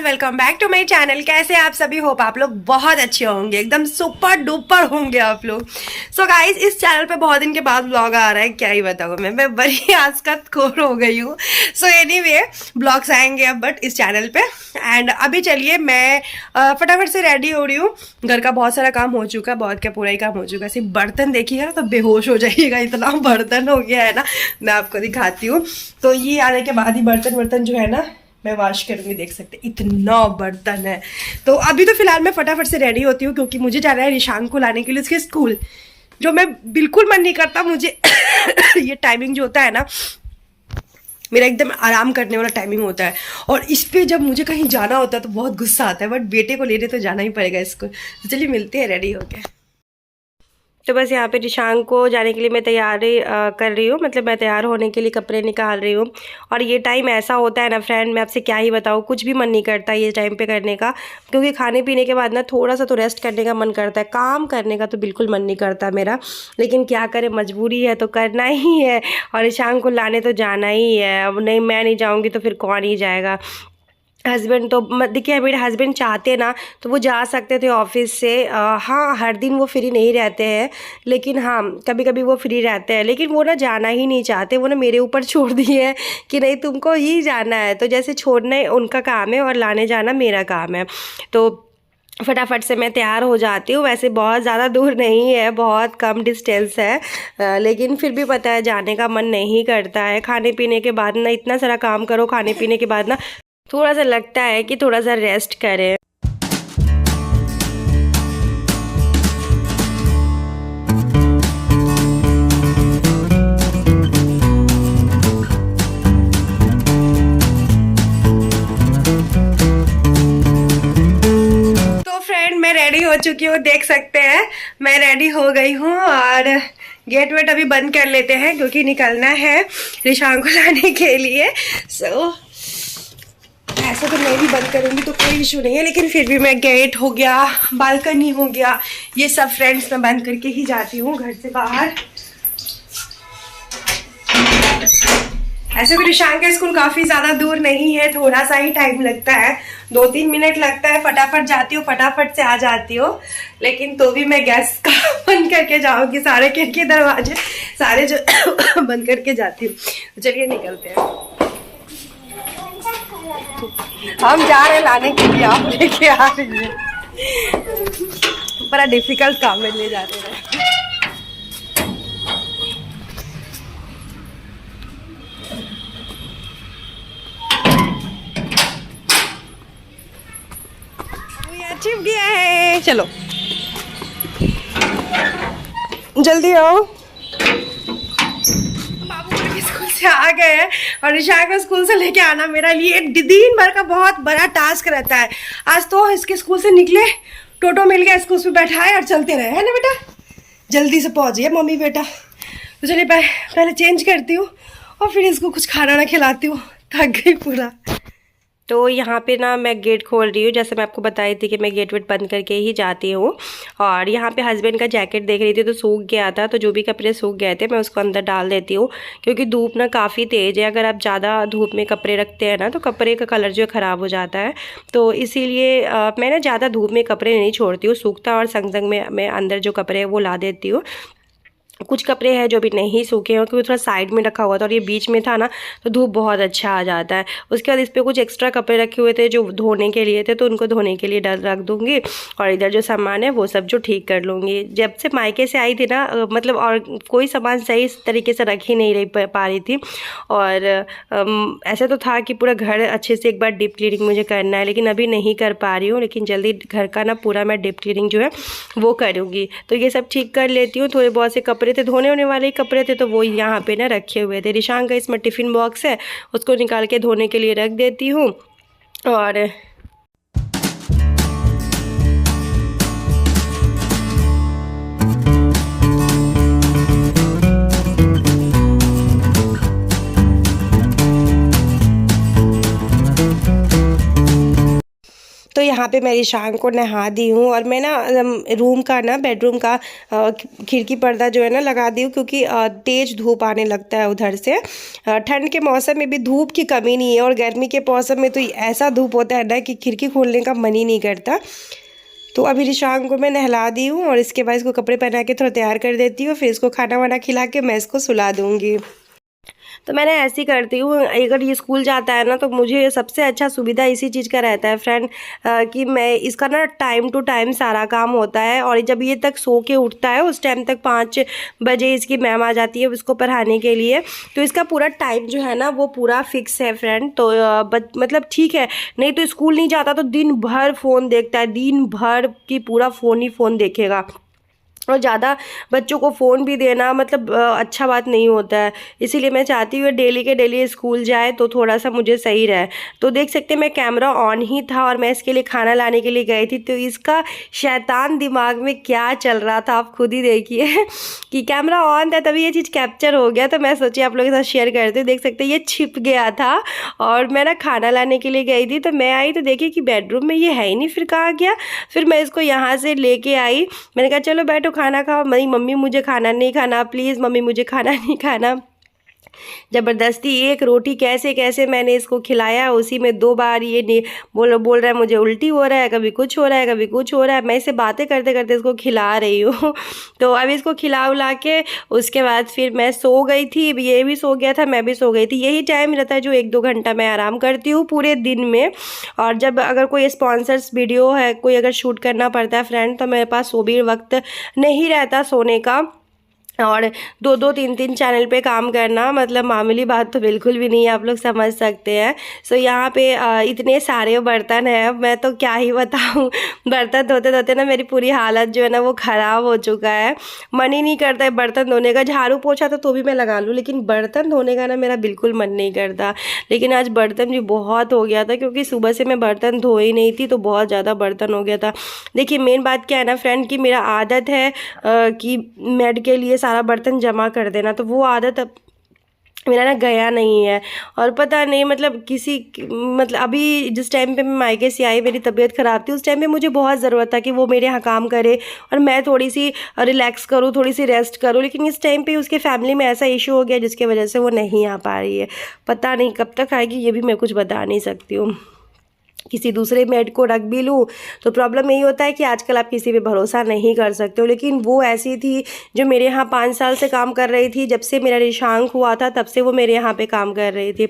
Welcome back to my channel. कैसे आप सभी? होप आप लोग बहुत अच्छे होंगे, एकदम सुपर डुपर होंगे आप लोग। सो गाइस, इस चैनल पे बहुत दिन के बाद ब्लॉग आ रहा है, क्या ही बताऊँ मैं बड़ी आजकल खोर हो गई हूँ। सो एनीवे ब्लॉग्स आएंगे अब बट इस चैनल पे। एंड अभी चलिए मैं फटाफट से रेडी हो रही हूँ। घर का बहुत सारा काम हो चुका है, बहुत क्या पूरा ही काम हो चुका है। सिर्फ बर्तन देखिएगा ना तो बेहोश हो जाइएगा, इतना बर्तन हो गया है ना। मैं आपको दिखाती हूँ। तो ये आने के बाद ही बर्तन जो है ना मैं वॉश करूंगी। देख सकते इतना बर्तन है। तो अभी तो फिलहाल मैं फटाफट से रेडी होती हूँ क्योंकि मुझे जाना है रिशांग को लाने के लिए उसके स्कूल, जो मैं बिल्कुल मन नहीं करता। मुझे ये टाइमिंग जो होता है ना, मेरा एकदम आराम करने वाला टाइमिंग होता है, और इस पे जब मुझे कहीं जाना होता है तो बहुत गुस्सा आता है। बट बेटे को लेने तो जाना ही पड़ेगा स्कूल। तो चलिए मिलते हैं रेडी होके। तो बस यहाँ पे रिशांग को जाने के लिए मैं तैयारी कर रही हूँ, मतलब मैं तैयार होने के लिए कपड़े निकाल रही हूँ। और ये टाइम ऐसा होता है ना फ्रेंड, मैं आपसे क्या ही बताऊँ, कुछ भी मन नहीं करता ये टाइम पे करने का। क्योंकि खाने पीने के बाद ना थोड़ा सा तो रेस्ट करने का मन करता है, काम करने का तो बिल्कुल मन नहीं करता मेरा। लेकिन क्या करें, मजबूरी है तो करना ही है। और रिशांग को लाने तो जाना ही है। अब नहीं, मैं नहीं जाऊँगी तो फिर कौन ही जाएगा। हस्बैंड तो देखिए, मेरे हस्बैंड चाहते ना तो वो जा सकते थे ऑफिस से। हाँ, हर दिन वो फ्री नहीं रहते हैं, लेकिन हाँ कभी कभी वो फ्री रहते हैं। लेकिन वो ना जाना ही नहीं चाहते, वो ना मेरे ऊपर छोड़ दिए हैं कि नहीं तुमको ही जाना है। तो जैसे छोड़ना उनका काम है और लाने जाना मेरा काम है। तो फटाफट से मैं तैयार हो जाती हूँ। वैसे बहुत ज़्यादा दूर नहीं है, बहुत कम डिस्टेंस है, लेकिन फिर भी पता है जाने का मन नहीं करता है। खाने पीने के बाद ना इतना सारा काम करो, खाने पीने के बाद ना थोड़ा सा लगता है कि थोड़ा सा रेस्ट करें। तो फ्रेंड मैं रेडी हो चुकी हूँ, देख सकते हैं मैं रेडी हो गई हूँ। और गेट वेट अभी बंद कर लेते हैं क्योंकि निकलना है रिशांग को लाने के लिए। सो ऐसा तो मैं भी बंद करूंगी तो कोई इशू नहीं है, लेकिन फिर भी मैं गेट हो गया, बालकनी हो गया, ये सब फ्रेंड्स मैं बंद करके ही जाती हूँ घर से बाहर। ऐसे तो रिशांग का स्कूल काफी ज्यादा दूर नहीं है, थोड़ा सा ही टाइम लगता है, 2-3 मिनट लगता है। फटाफट जाती हूँ, फटाफट से आ जाती हूँ। लेकिन तो भी मैं गैस का बंद करके जाऊंगी, सारे खिड़की दरवाजे सारे जो बंद करके जाती हूँ। चलिए निकलते हैं, हम जा रहे हैं लाने के लिए, आप लेके आ रही है। बड़ा डिफिकल्ट काम है ले जाते हैं। छिप गया है, चलो जल्दी आओ। स्कूल से आ गए हैं और रिशांग को स्कूल से लेके आना मेरा लिए दिन भर का बहुत बड़ा टास्क रहता है। आज तो इसके स्कूल से निकले, टोटो मिल गया, इसको उसमें बैठाए और चलते रहे, है ना बेटा। जल्दी से पहुंच गया मम्मी बेटा। तो चलिए पहले चेंज करती हूँ और फिर इसको कुछ खाना ना खिलाती हूँ, थक गई पूरा। तो यहाँ पे ना मैं गेट खोल रही हूँ, जैसे मैं आपको बताई थी कि मैं गेट वेट बंद करके ही जाती हूँ। और यहाँ पे हस्बैंड का जैकेट देख रही थी तो सूख गया था, तो जो भी कपड़े सूख गए थे मैं उसको अंदर डाल देती हूँ। क्योंकि धूप ना काफ़ी तेज़ है, अगर आप ज़्यादा धूप में कपड़े रखते हैं ना तो कपड़े का कलर जो है ख़राब हो जाता है। तो इसीलिए मैं ना ज़्यादा धूप में कपड़े नहीं छोड़ती हूँ, सूखता और संग में मैं अंदर जो कपड़े हैं वो ला देती हूँ। कुछ कपड़े हैं जो भी नहीं सूखे हैं क्योंकि थोड़ा साइड में रखा हुआ था और ये बीच में था ना, तो धूप बहुत अच्छा आ जाता है। उसके बाद इस पर कुछ एक्स्ट्रा कपड़े रखे हुए थे जो धोने के लिए थे, तो उनको धोने के लिए रख दूँगी। और इधर जो सामान है वो सब जो ठीक कर लूँगी। जब से मायके से आई थी ना, मतलब और कोई सामान सही तरीके से रख ही नहीं पा रही थी। और ऐसा तो था कि पूरा घर अच्छे से एक बार डीप क्लीनिंग मुझे करना है, लेकिन अभी नहीं कर पा रही हूँ। लेकिन जल्दी घर का ना पूरा मैं डीप क्लीनिंग जो है वो करूँगी। तो ये सब ठीक कर लेती हूँ। थोड़े बहुत से कपड़े थे, धोने होने वाले कपड़े थे, तो वो यहाँ पे ना रखे हुए थे। रिशांग का इसमें टिफ़िन बॉक्स है, उसको निकाल के धोने के लिए रख देती हूँ। और तो यहाँ पे मैं ईशान को नहा दी हूँ और मैं ना रूम का ना बेडरूम का खिड़की पर्दा जो है ना लगा दी हूँ, क्योंकि तेज़ धूप आने लगता है उधर से। ठंड के मौसम में भी धूप की कमी नहीं है और गर्मी के मौसम में तो ऐसा धूप होता है ना कि खिड़की खोलने का मन ही नहीं करता। तो अभी ईशान को मैं नहला दी हूँ और इसके बाद इसको कपड़े पहना के थोड़ा तैयार कर देती हूँ, फिर इसको खाना वाना खिला के मैं इसको सुला दूँगी। तो मैंने ऐसे ही करती हूँ, अगर ये स्कूल जाता है ना तो मुझे सबसे अच्छा सुविधा इसी चीज़ का रहता है फ्रेंड, कि मैं इसका ना टाइम टू टाइम सारा काम होता है। और जब ये तक सो के उठता है उस टाइम तक 5 बजे इसकी मैम आ जाती है उसको पढ़ाने के लिए, तो इसका पूरा टाइम जो है ना वो पूरा फिक्स है फ्रेंड। तो मतलब ठीक है, नहीं तो स्कूल नहीं जाता तो दिन भर फ़ोन देखता है, दिन भर की पूरा फ़ोन ही फ़ोन देखेगा। और ज़्यादा बच्चों को फ़ोन भी देना मतलब अच्छा बात नहीं होता है, इसीलिए मैं चाहती हूँ डेली के डेली स्कूल जाए तो थोड़ा सा मुझे सही रहे। तो देख सकते हैं मैं कैमरा ऑन ही था और मैं इसके लिए खाना लाने के लिए गई थी, तो इसका शैतान दिमाग में क्या चल रहा था आप खुद ही देखिए कि कैमरा ऑन था तभी ये चीज़ कैप्चर हो गया। तो मैं सोची आप लोगों के साथ शेयर करती हूँ। देख सकते हैं ये छिप गया था और मैं ना खाना लाने के लिए गई थी, तो मैं आई तो देखी कि बेडरूम में ये है ही नहीं, फिर कहाँ गया। फिर मैं इसको यहाँ से लेके आई, मैंने कहा चलो बैठो खाना खाओ। मेरी मम्मी मुझे खाना नहीं खाना, प्लीज़ मम्मी मुझे खाना नहीं खाना। ज़बरदस्ती एक रोटी कैसे कैसे मैंने इसको खिलाया, उसी में 2 बार ये बोल रहा है मुझे उल्टी हो रहा है, कभी कुछ हो रहा है कभी कुछ हो रहा है। मैं इसे बातें करते करते इसको खिला रही हूँ तो अब इसको खिला उला के उसके बाद फिर मैं सो गई थी, ये भी सो गया था, मैं भी सो गई थी। यही टाइम रहता है जो 1-2 घंटा मैं आराम करती हूँ पूरे दिन में। और जब अगर कोई स्पॉन्सर्स वीडियो है, कोई अगर शूट करना पड़ता है फ्रेंड, तो मेरे पास वो भी वक्त नहीं रहता सोने का। और 2-2 3-3 चैनल पे काम करना मतलब मामूली बात तो बिल्कुल भी नहीं है, आप लोग समझ सकते हैं। सो यहाँ पे इतने सारे बर्तन हैं, मैं तो क्या ही बताऊँ बर्तन धोते धोते ना मेरी पूरी हालत जो है ना वो ख़राब हो चुका है। मन ही नहीं करता है बर्तन धोने का। झाड़ू पोछा तो भी मैं लगा लूँ, लेकिन बर्तन धोने का ना मेरा बिल्कुल मन नहीं करता। लेकिन आज बर्तन भी बहुत हो गया था, क्योंकि सुबह से मैं बर्तन धो ही नहीं थी तो बहुत ज़्यादा बर्तन हो गया था। देखिए मेन बात क्या है ना फ्रेंड, कि मेरा आदत है कि मेड के लिए सारा बर्तन जमा कर देना, तो वो आदत अब मेरा ना गया नहीं है। और पता नहीं मतलब मतलब अभी जिस टाइम पे मैं मायके से आई मेरी तबीयत ख़राब थी, उस टाइम पे मुझे बहुत ज़रूरत था कि वो मेरे यहाँ काम करे और मैं थोड़ी सी रिलैक्स करूँ, थोड़ी सी रेस्ट करूँ। लेकिन इस टाइम पे उसके फैमिली में ऐसा इशू हो गया जिसकी वजह से वो नहीं आ पा रही है। पता नहीं कब तक आएगी, ये भी मैं कुछ बता नहीं सकती हूँ। किसी दूसरे मेड को रख भी लूँ तो प्रॉब्लम यही होता है कि आजकल आप किसी पे भरोसा नहीं कर सकते हो। लेकिन वो ऐसी थी जो मेरे यहाँ 5 साल से काम कर रही थी, जब से मेरा रिशांक हुआ था तब से वो मेरे यहाँ पे काम कर रही थी।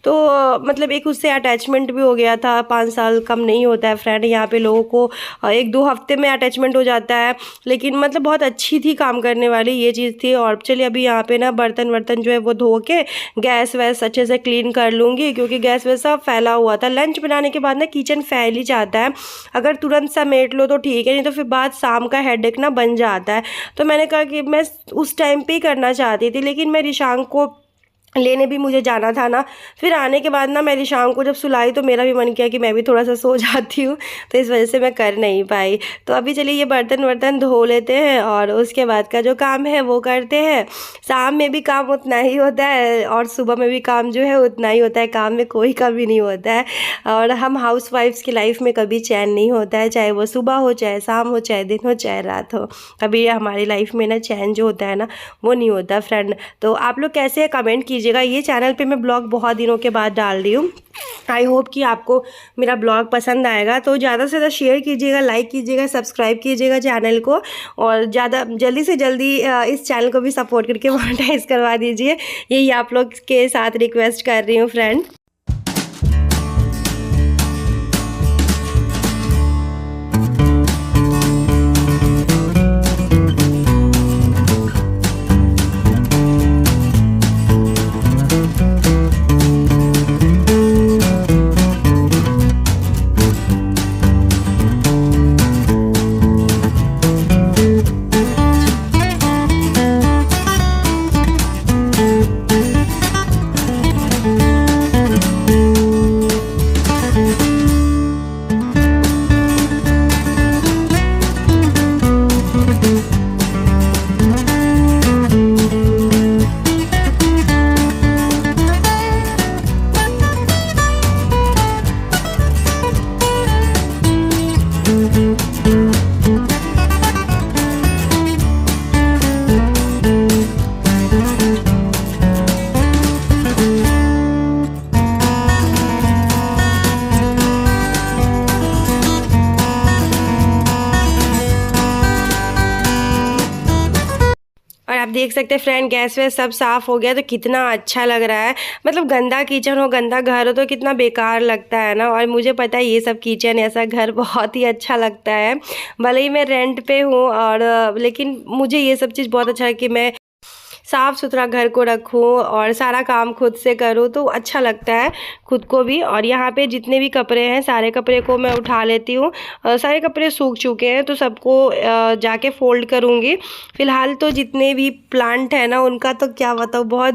तो मतलब एक उससे अटैचमेंट भी हो गया था। 5 साल कम नहीं होता है फ्रेंड, यहाँ पे लोगों को 1-2 हफ्ते में अटैचमेंट हो जाता है। लेकिन मतलब बहुत अच्छी थी काम करने वाली, ये चीज़ थी। और चलिए अभी यहाँ पे ना बर्तन वर्तन जो है वो धो के गैस वैस अच्छे से क्लीन कर लूँगी, क्योंकि गैस वैस सब फैला हुआ था। लंच बनाने के बाद ना किचन फैल ही जाता है, अगर तुरंत समेट लो तो ठीक है, नहीं तो फिर बाद शाम का हेडेक ना बन जाता है। तो मैंने कहा कि मैं उस टाइम पे ही करना चाहती थी, लेकिन मैं रिशांक को लेने भी मुझे जाना था ना। फिर आने के बाद ना मैं शाम को जब सुलाई तो मेरा भी मन किया कि मैं भी थोड़ा सा सो जाती हूँ, तो इस वजह से मैं कर नहीं पाई। तो अभी चलिए ये बर्तन वर्तन धो लेते हैं और उसके बाद का जो काम है वो करते हैं। शाम में भी काम उतना ही होता है और सुबह में भी काम जो है उतना ही होता है, काम में कोई कमी नहीं होता है। और हम हाउस वाइफ्स की लाइफ में कभी चैन नहीं होता है, चाहे वो सुबह हो, चाहे शाम हो, चाहे दिन हो, चाहे रात हो। कभी हमारी लाइफ में ना चैन जो होता है ना वो नहीं होता फ्रेंड। तो आप लोग कैसे है कमेंट कीजिएगा। ये चैनल पे मैं ब्लॉग बहुत दिनों के बाद डाल रही हूँ। आई होप कि आपको मेरा ब्लॉग पसंद आएगा, तो ज़्यादा से ज़्यादा शेयर कीजिएगा, लाइक कीजिएगा, सब्सक्राइब कीजिएगा चैनल को, और जल्दी से जल्दी इस चैनल को भी सपोर्ट करके मोनेटाइज करवा दीजिए। यही आप लोग के साथ रिक्वेस्ट कर रही हूँ फ्रेंड। देख सकते हैं फ्रेंड, गैस वैस सब साफ़ हो गया तो कितना अच्छा लग रहा है। मतलब गंदा किचन हो, गंदा घर हो तो कितना बेकार लगता है ना। और मुझे पता है ये सब किचन ऐसा घर बहुत ही अच्छा लगता है। भले ही मैं रेंट पे हूँ और लेकिन मुझे ये सब चीज़ बहुत अच्छा है कि मैं साफ़ सुथरा घर को रखूँ और सारा काम खुद से करूँ तो अच्छा लगता है खुद को भी। और यहाँ पे जितने भी कपड़े हैं सारे कपड़े को मैं उठा लेती हूँ। सारे कपड़े सूख चुके हैं तो सबको जाके फ़ोल्ड करूँगी। फ़िलहाल तो जितने भी प्लांट है ना उनका तो क्या बताऊँ, बहुत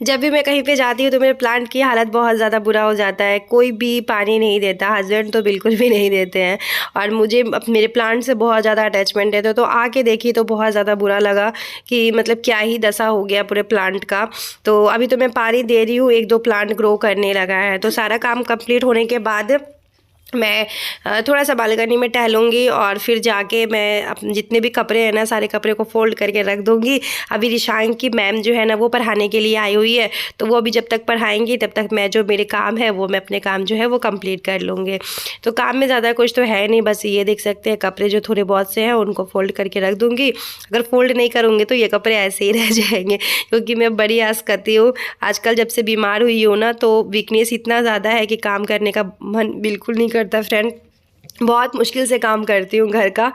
जब भी मैं कहीं पे जाती हूँ तो मेरे प्लांट की हालत बहुत ज़्यादा बुरा हो जाता है। कोई भी पानी नहीं देता, हस्बैंड तो बिल्कुल भी नहीं देते हैं। और मुझे मेरे प्लांट से बहुत ज़्यादा अटैचमेंट है तो आके देखी तो बहुत ज़्यादा बुरा लगा कि मतलब क्या ही दशा हो गया पूरे प्लांट का। तो अभी तो मैं पानी दे रही हूँ, 1-2 प्लांट ग्रो करने लगा है। तो सारा काम कंप्लीट होने के बाद मैं थोड़ा सा बालकनी में टहलूँगी और फिर जाके मैं अपने जितने भी कपड़े हैं ना सारे कपड़े को फ़ोल्ड करके रख दूँगी। अभी रिशांक की मैम जो है ना वो पढ़ाने के लिए आई हुई है तो वो अभी जब तक पढ़ाएंगी तब तक मैं जो मेरे काम है वो मैं अपने काम जो है वो कंप्लीट कर लूँगी। तो काम में ज़्यादा कुछ तो है नहीं, बस ये देख सकते हैं कपड़े जो थोड़े बहुत से हैं उनको फ़ोल्ड करके रख दूँगी। अगर फ़ोल्ड नहीं करूँगी तो ये कपड़े ऐसे ही रह जाएंगे क्योंकि मैं बड़ी आस करती हूँ। आजकल जब से बीमार हुई हूँ ना तो वीकनेस इतना ज़्यादा है कि काम करने का मन बिल्कुल नहीं करता फ्रेंड। बहुत मुश्किल से काम करती हूँ घर का।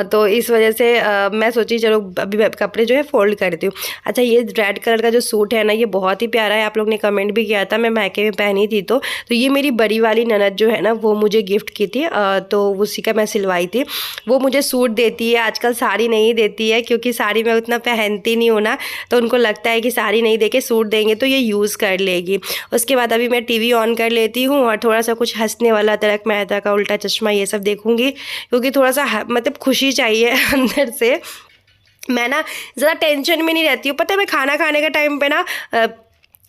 तो इस वजह से मैं सोची चलो अभी कपड़े जो है फ़ोल्ड करती हूँ। अच्छा, ये रेड कलर का जो सूट है ना ये बहुत ही प्यारा है। आप लोग ने कमेंट भी किया था, मैं मायके में पहनी थी तो ये मेरी बड़ी वाली ननद जो है ना वो मुझे गिफ्ट की थी। तो उसी का मैं सिलवाई थी। वो मुझे सूट देती है, आजकल साड़ी नहीं देती है क्योंकि साड़ी मैं उतना पहनती नहीं हूँ ना। तो उनको लगता है कि साड़ी नहीं दे के सूट देंगे तो ये यूज़ कर लेगी। उसके बाद अभी मैं टीवी ऑन कर लेती हूँ और थोड़ा सा कुछ हंसने वाला तारक मेहता का उल्टा चश्मा ये सब देखूंगी क्योंकि थोड़ा सा मतलब खुशी चाहिए अंदर से। मैं ना ज़्यादा टेंशन में नहीं रहती हूँ। पता है मैं खाना खाने का टाइम पे ना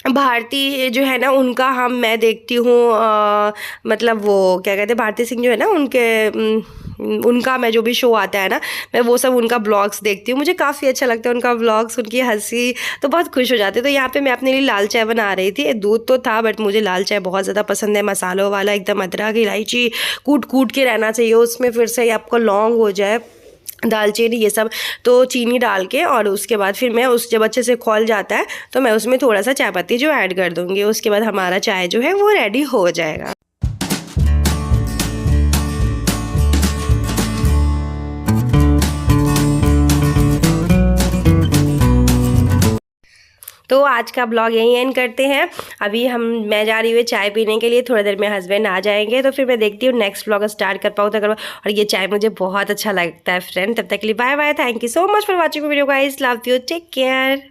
भारती जो है ना उनका मैं देखती हूँ मतलब वो क्या कहते हैं भारती सिंह जो है ना उनका मैं जो भी शो आता है ना मैं वो सब उनका ब्लॉग्स देखती हूँ। मुझे काफ़ी अच्छा लगता है उनका ब्लॉग्स, उनकी हंसी, तो बहुत खुश हो जाती है। तो यहाँ पे मैं अपने लिए लाल चाय बना रही थी। दूध तो था बट मुझे लाल चाय बहुत ज़्यादा पसंद है, मसालों वाला एकदम अदरक इलायची कूट कूट के रहना चाहिए उसमें, फिर से आपको लौंग हो जाए, दालचीनी, ये सब। तो चीनी डाल के और उसके बाद फिर मैं जब अच्छे से खौल जाता है तो मैं उसमें थोड़ा सा चाय पत्ती जो ऐड कर दूँगी। उसके बाद हमारा चाय जो है वो रेडी हो जाएगा। तो आज का ब्लॉग यहीं एंड करते हैं। अभी मैं जा रही हूँ चाय पीने के लिए, थोड़ी देर में हस्बैंड आ जाएंगे तो फिर मैं देखती हूँ नेक्स्ट ब्लॉग स्टार्ट कर पाऊँ तो करूँ। और ये चाय मुझे बहुत अच्छा लगता है फ्रेंड। तब तक के लिए bye bye, thank you so much for watching video guys, love you, take care.